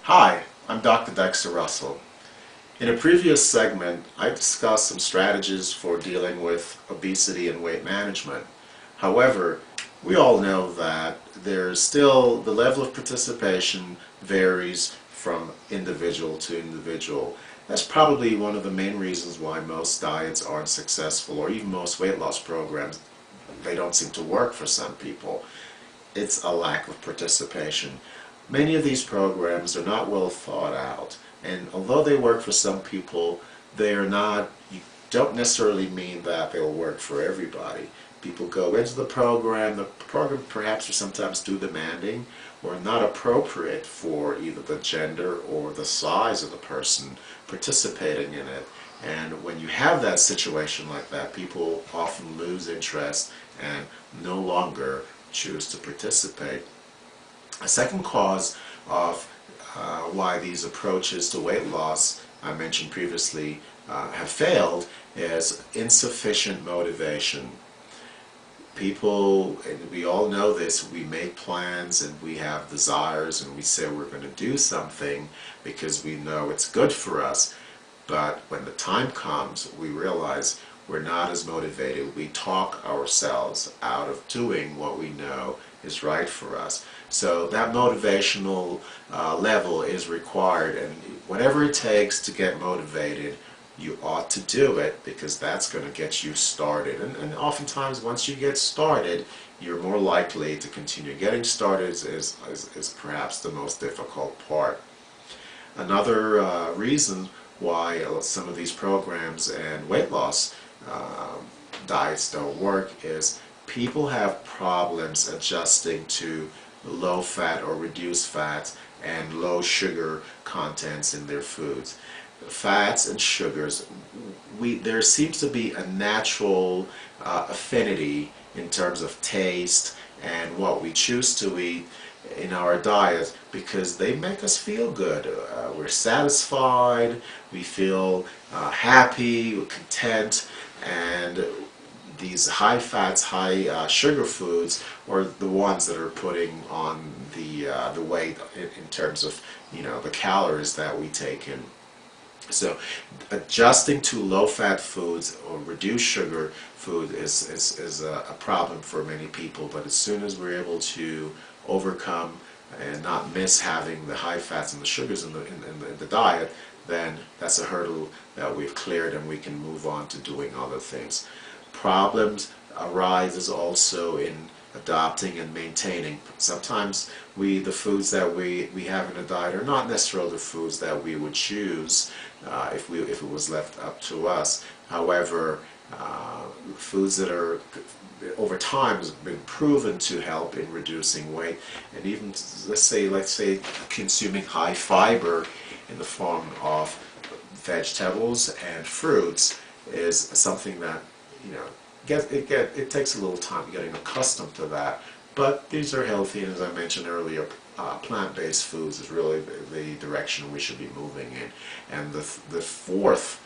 Hi, I'm Dr. Dexter Russell. In a previous segment, I discussed some strategies for dealing with obesity and weight management. However, we all know that there's still the level of participation varies from individual to individual. That's probably one of the main reasons why most diets aren't successful, or even most weight loss programs, they don't seem to work for some people. It's a lack of participation. Many of these programs are not well thought out, and although they work for some people, they are not, you don't necessarily mean that they'll work for everybody. People go into the program perhaps are sometimes too demanding or not appropriate for either the gender or the size of the person participating in it. And when you have that situation like that, people often lose interest and no longer choose to participate. A second cause of why these approaches to weight loss I mentioned previously have failed is insufficient motivation. People, and we all know this, we make plans and we have desires and we say we're going to do something because we know it's good for us, but when the time comes we realize we're not as motivated. We talk ourselves out of doing what we know is right for us. So that motivational level is required, and whatever it takes to get motivated, you ought to do it because that's going to get you started. And oftentimes once you get started, you're more likely to continue. Getting started is perhaps the most difficult part. Another reason why some of these programs and weight loss diets don't work is people have problems adjusting to low fat or reduced fat and low sugar contents in their foods. Fats and sugars, there seems to be a natural affinity in terms of taste and what we choose to eat in our diet because they make us feel good. We're satisfied, we feel happy, content, and these high fats, high sugar foods are the ones that are putting on the weight in terms of the calories that we take in. So adjusting to low-fat foods or reduced sugar food is a problem for many people, but as soon as we're able to overcome and not miss having the high fats and the sugars in the diet, then that's a hurdle that we've cleared and we can move on to doing other things. Problems arises also in adopting and maintaining. Sometimes the foods that we have in a diet are not necessarily the foods that we would choose if it was left up to us. However, foods that are over time has been proven to help in reducing weight, and even let's say consuming high fiber in the form of vegetables and fruits is something that it takes a little time getting accustomed to that, but these are healthy, and as I mentioned earlier, plant-based foods is really the direction we should be moving in. And the fourth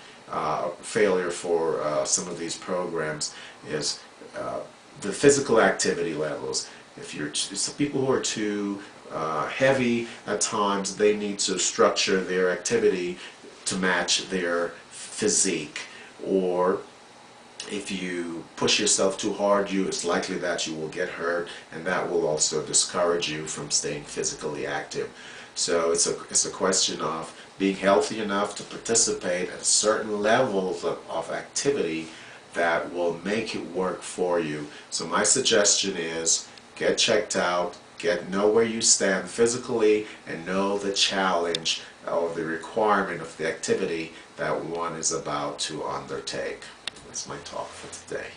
failure for some of these programs is the physical activity levels. Some people who are too heavy at times, they need to structure their activity to match their physique, or if you push yourself too hard, it's likely that you will get hurt, and that will also discourage you from staying physically active. So it's a question of being healthy enough to participate at a certain level of activity that will make it work for you. So my suggestion is get checked out, know where you stand physically, and know the challenge or the requirement of the activity that one is about to undertake. That's my talk for today.